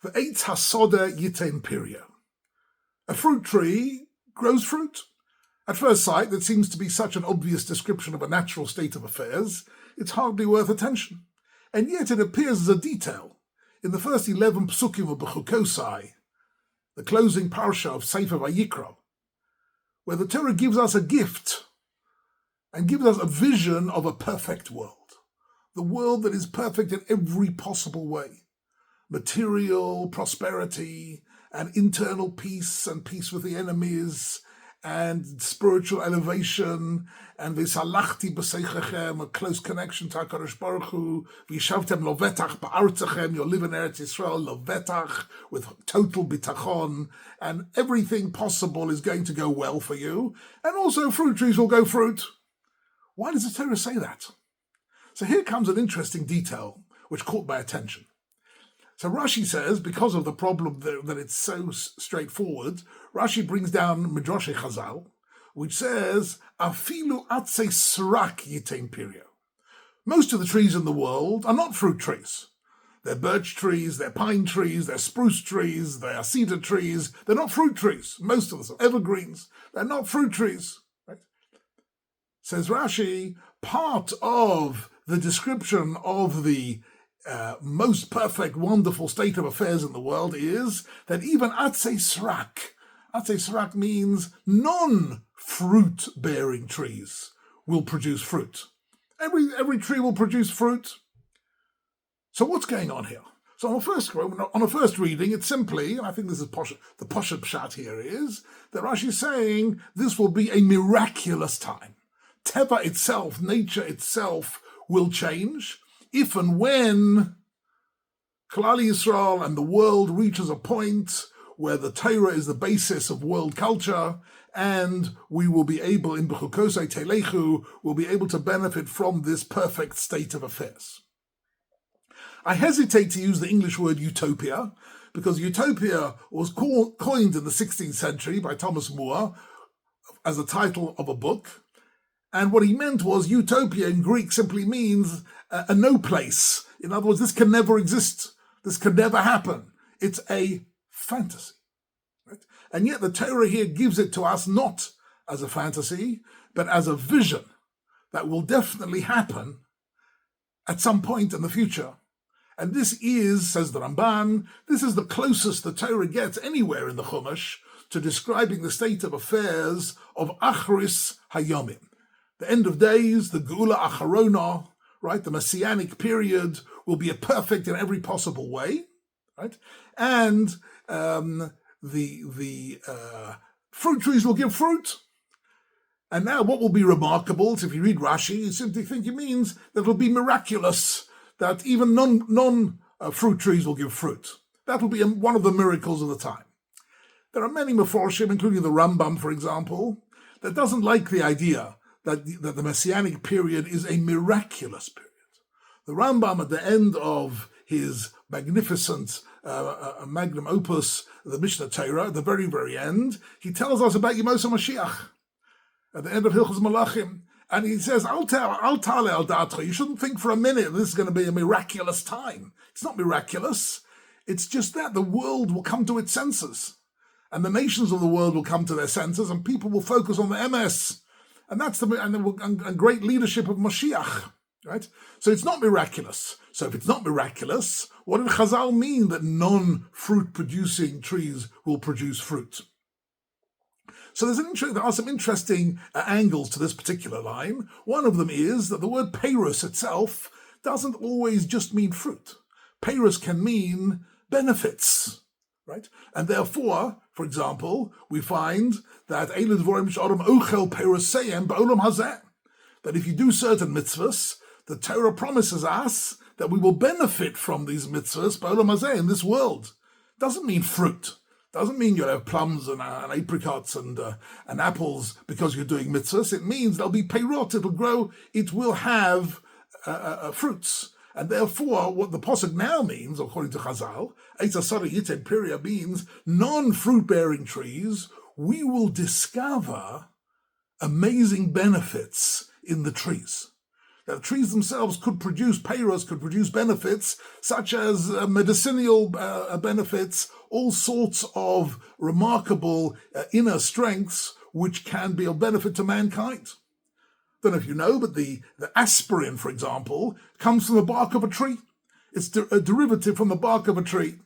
Ve'etz hasoda yitain pirio. A fruit tree grows fruit. At first sight, that seems to be such an obvious description of a natural state of affairs, it's hardly worth attention. And yet it appears as a detail in the first 11 psukim of Behar-Bechukotai, the closing parsha of Sefer Vayikra, where the Torah gives us a gift and gives us a vision of a perfect world. The world that is perfect in every possible way. Material prosperity and internal peace and peace with the enemies and spiritual elevation and v'salachti b'seichechem, a close connection to HaKadosh Baruch Hu, v'yishavtem lovetach ba'artzechem, you'll live in Eretz Yisrael, lovetach, with total bitachon, and everything possible is going to go well for you, and also fruit trees will go fruit. Why does the Torah say that? So here comes an interesting detail which caught my attention. So Rashi says, because of the problem that it's so straightforward, Rashi brings down Midrashe Chazal, which says, Afilu atse srak yitain pirio. Most of the trees in the world are not fruit trees. They're birch trees, they're pine trees, they're spruce trees, they're cedar trees. They're not fruit trees. Most of them are evergreens. They're not fruit trees. Right? Says Rashi, part of the description of the most perfect, wonderful state of affairs in the world is that even Atse Srak means non-fruit-bearing trees will produce fruit. Every tree will produce fruit. So what's going on here? So on a first reading, it's simply, and I think this is the Poshet Pshat here is, that Rashi is saying this will be a miraculous time. Teva itself, nature itself, will change if and when Klal Yisrael and the world reaches a point where the Torah is the basis of world culture, and we will be able, in Bechukosei Telechu, will be able to benefit from this perfect state of affairs. I hesitate to use the English word utopia, because utopia was coined in the 16th century by Thomas More as the title of a book. And what he meant was utopia in Greek simply means a no place. In other words, this can never exist. This can never happen. It's a fantasy. Right? And yet the Torah here gives it to us not as a fantasy, but as a vision that will definitely happen at some point in the future. And this is, says the Ramban, this is the closest the Torah gets anywhere in the Chumash to describing the state of affairs of Achris Hayomim. The end of days, the Geula Acharona, right? The Messianic period will be perfect in every possible way, right? And the fruit trees will give fruit. And now what will be remarkable is if you read Rashi, you simply think it means that it will be miraculous that even non-fruit trees will give fruit. That will be one of the miracles of the time. There are many Meforshim, including the Rambam, for example, that doesn't like the idea that the Messianic period is a miraculous period. The Rambam, at the end of his magnificent magnum opus, the Mishnah Torah, at the very, very end, he tells us about Yemos HaMashiach, at the end of Hilchos Malachim, and he says, Al tale al datra, you shouldn't think for a minute this is going to be a miraculous time. It's not miraculous. It's just that the world will come to its senses, and the nations of the world will come to their senses, and people will focus on the MS. And that's the great leadership of Mashiach, right? So it's not miraculous. So if it's not miraculous, what did Chazal mean that non-fruit producing trees will produce fruit? So there are some interesting angles to this particular line. One of them is that the word Peiros itself doesn't always just mean fruit. Peiros can mean benefits, right? And therefore, for example, we find that that if you do certain mitzvahs, the Torah promises us that we will benefit from these mitzvahs ba'olam hazeh, in this world. Doesn't mean fruit. Doesn't mean you'll have plums and apricots and apples because you're doing mitzvahs. It means there'll be peirot, it'll grow, it will have fruits. And therefore, what the Pasuk now means, according to Chazal, Eitz Asara Yitain Piria means non-fruit-bearing trees, we will discover amazing benefits in the trees. The trees themselves could produce payros, could produce benefits such as medicinal benefits, all sorts of remarkable inner strengths which can be of benefit to mankind. I don't know if you know, but the aspirin, for example, comes from the bark of a tree. It's a derivative from the bark of a tree.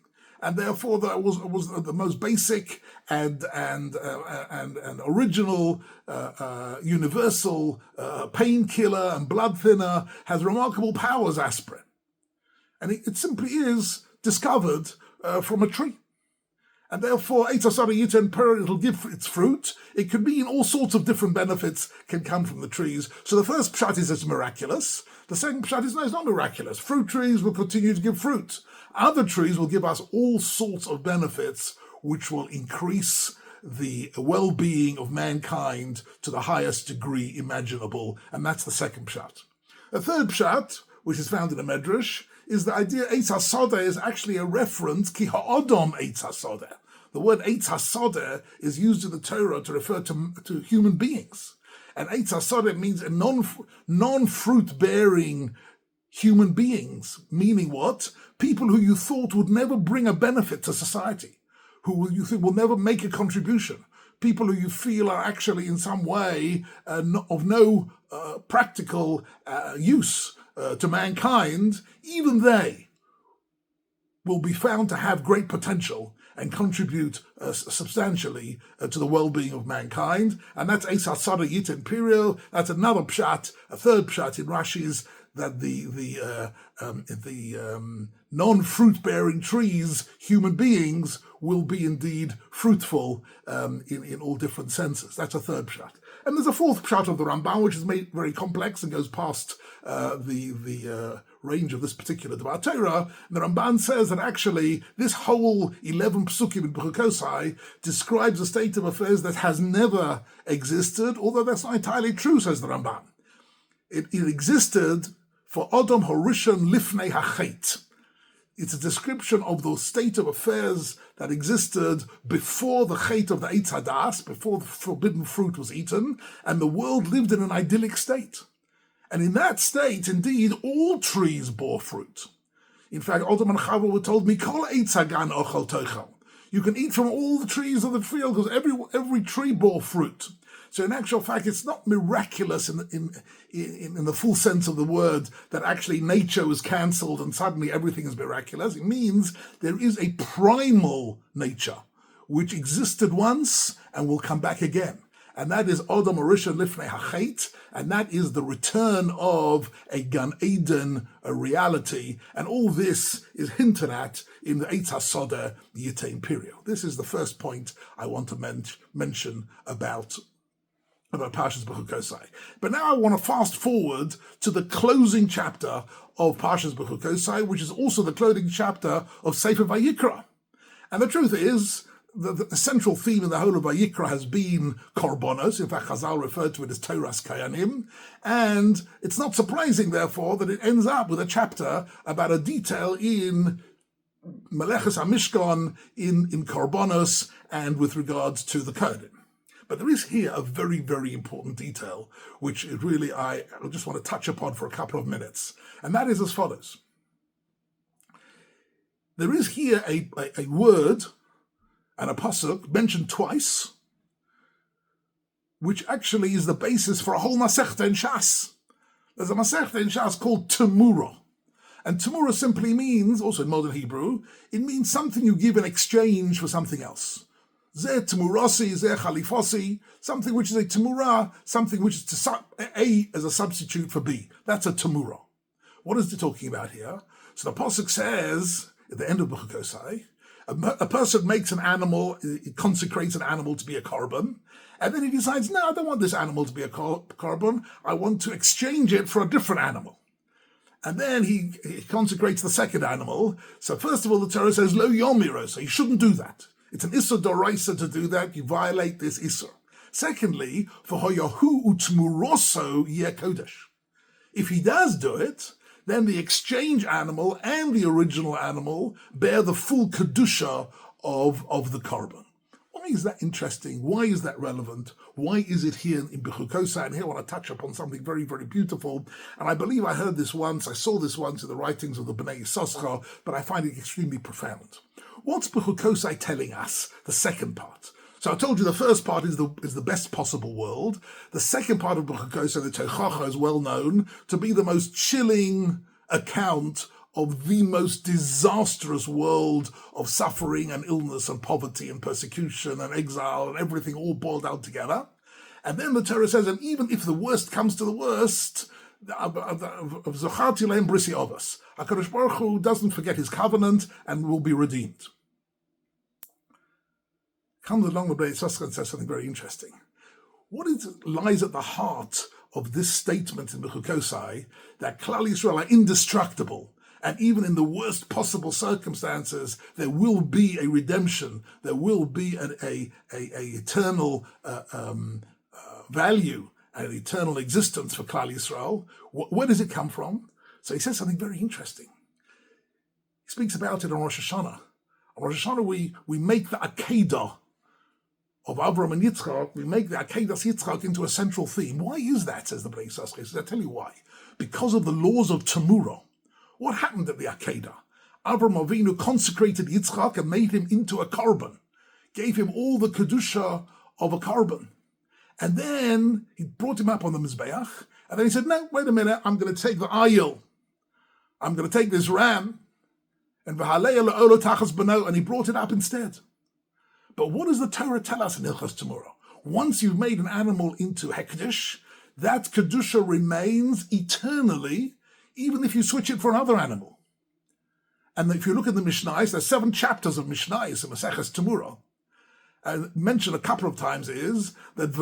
And therefore, that was the most basic and original, universal painkiller and blood thinner, has remarkable powers, aspirin. And it simply is discovered from a tree. And therefore, Eitz HaSada Yitain Perah, it'll give its fruit. It could mean all sorts of different benefits can come from the trees. So the first pshat is it's miraculous. The second pshat is no, it's not miraculous. Fruit trees will continue to give fruit. Other trees will give us all sorts of benefits which will increase the well-being of mankind to the highest degree imaginable. And that's the second pshat. The third pshat, which is found in a medrash, is the idea Eitz HaSada is actually a reference, ki ha'adam Eitz HaSada. The word Eitz HaSada is used in the Torah to refer to human beings. And Eitz HaSada means a non-fruit-bearing human beings, meaning what? People who you thought would never bring a benefit to society, who you think will never make a contribution, people who you feel are actually in some way of no practical use to mankind, even they will be found to have great potential and contribute substantially to the well-being of mankind. And that's Eitz HaSada Yitain Perah. That's another pshat, a third pshat in Rashi's, that the non-fruit-bearing trees, human beings, will be indeed fruitful in all different senses. That's a third pshat. And there's a fourth pshat of the Ramban, which is made very complex and goes past the range of this particular Dvar Torah. The Ramban says that actually this whole 11 psukim in Behar-Bechukotai describes a state of affairs that has never existed, although that's not entirely true, says the Ramban. It existed for Adam Horishon Lifnei HaChet. It's a description of the state of affairs that existed before the Chet of the Eitz Hadas, before the forbidden fruit was eaten, and the world lived in an idyllic state. And in that state, indeed, all trees bore fruit. In fact, Adam and Chava were told, Mikol Eitz Hagan Ochel Tochel. You can eat from all the trees of the field, because every tree bore fruit. So in actual fact, it's not miraculous in the full sense of the word that actually nature was cancelled and suddenly everything is miraculous. It means there is a primal nature which existed once and will come back again. And that is Adam Orishon Lifnei HaChet, and that is the return of a Gan Eden, a reality. And all this is hinted at in the Eitz HaSada Yitain Perah. This is the first point I want to mention about Parshas Bechukotai. But now I want to fast forward to the closing chapter of Parshas Bechukotai, which is also the closing chapter of Sefer Vayikra. And the truth is, the central theme in the whole of Vayikra has been korbanos. In fact, Chazal referred to it as Toras Kayanim. And it's not surprising, therefore, that it ends up with a chapter about a detail in Meleches HaMishkan, in korbanos, and with regards to the Kohanim. But there is here a very, very important detail, which really I just want to touch upon for a couple of minutes. And that is as follows. There is here a word and a pasuk mentioned twice, which actually is the basis for a whole Masechta in Shas. There's a Masechta in Shas called Temura. And Temura simply means, also in modern Hebrew, it means something you give in exchange for something else. Zeh temurasi, zeh chalifosi, something which is a temura, something which is A as a substitute for B. That's a temura. What is it talking about here? So the pasuk says, at the end of Bechukotai, a person makes an animal, he consecrates an animal to be a korban, and then he decides, no, I don't want this animal to be a korban, I want to exchange it for a different animal. And then he consecrates the second animal. So first of all, the Torah says, lo yomiro, so you shouldn't do that. It's an Issur Doraisa to do that, you violate this Issur. Secondly, for hoyahu utmuroso yeh kodesh. If he does do it, then the exchange animal and the original animal bear the full kedusha of the korban. What is that interesting? Why is that relevant? Why is it here in Behar-Bechukotai? And here I want to touch upon something very, very beautiful. And I believe I heard this once, I saw this once in the writings of the Bnei Yissaschar, but I find it extremely profound. What's Behar-Bechukotai telling us? The second part. So I told you the first part is the best possible world. The second part of Behar-Bechukotai, the Tochacha, is well known to be the most chilling account of the most disastrous world of suffering and illness and poverty and persecution and exile and everything all boiled down together. And then the Torah says, and even if the worst comes to the worst, HaKadosh Baruch Hu doesn't forget his covenant and will be redeemed. Comes along the Bnei Yissaschar and says something very interesting. What lies at the heart of this statement in Behar-Bechukotai, that Klal Yisrael are indestructible, and even in the worst possible circumstances, there will be a redemption, there will be an eternal value, an eternal existence for Klal Yisrael. Where does it come from? So he says something very interesting. He speaks about it on Rosh Hashanah. On Rosh Hashanah, we make the Akedah of Avraham and Yitzchak, we make the Akedas Yitzchak into a central theme. Why is that, says the Bnei Yissaschar? He says, I'll tell you why. Because of the laws of Temurah. What happened at the Akedah? Avraham Avinu consecrated Yitzchak and made him into a korban, gave him all the kedusha of a korban. And then he brought him up on the Mizbeach, and then he said, no, wait a minute, I'm going to take the ayil. I'm going to take this ram, and he brought it up instead. But what does the Torah tell us in Hilchos Temurah? Once you've made an animal into Hekdesh, that kedusha remains eternally, even if you switch it for another animal. And if you look at the Mishnayos, there's 7 chapters of Mishnayos in Maseches Temurah. And mentioned a couple of times is that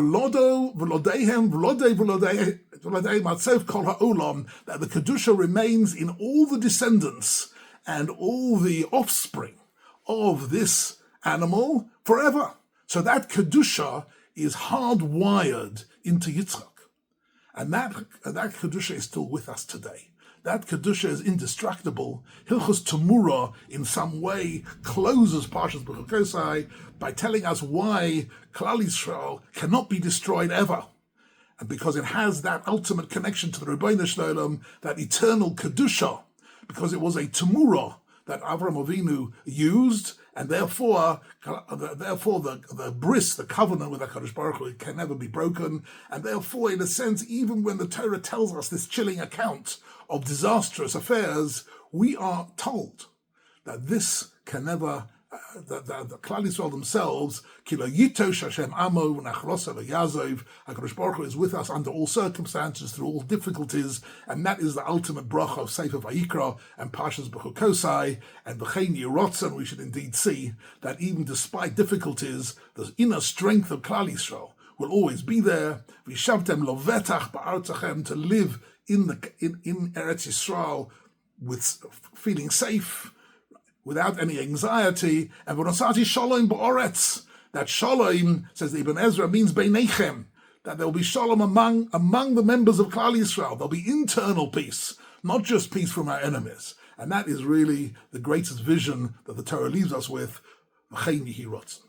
that the kedusha remains in all the descendants and all the offspring of this animal forever. So that kedusha is hardwired into Yitzchak. And that kedusha is still with us today. That kedusha is indestructible. Hilchos Temurah, in some way, closes Parshas Behar-Bechukotai by telling us why Klal Yisrael cannot be destroyed ever. And because it has that ultimate connection to the Rebbeinu Shalom, that eternal kedusha, because it was a Temurah that Avraham Avinu used, and therefore the bris, the covenant with HaKadosh Baruch Hu, can never be broken. And therefore, in a sense, even when the Torah tells us this chilling account of disastrous affairs, we are told that this can never, that the Klal Yisrael themselves, Kilo Yitosh Hashem Amo V'Nachrosa V'Yazov, HaKadosh Baruch Hu is with us under all circumstances, through all difficulties, and that is the ultimate bracha of Sefer Vayikra and Parshas Behar-Bechukotai, and V'chein Yirotzen, we should indeed see that even despite difficulties, the inner strength of Klal Yisrael will always be there. V'shavtem lo vetach ba'artzachem, to live in Eretz Yisrael with feeling safe, without any anxiety. And v'nosati shalom ba'oretz, that shalom, says the Ibn Ezra, means beinechem, that there will be shalom among the members of Klal Yisrael. There'll be internal peace, not just peace from our enemies. And that is really the greatest vision that the Torah leaves us with. V'chein yehi rotzen.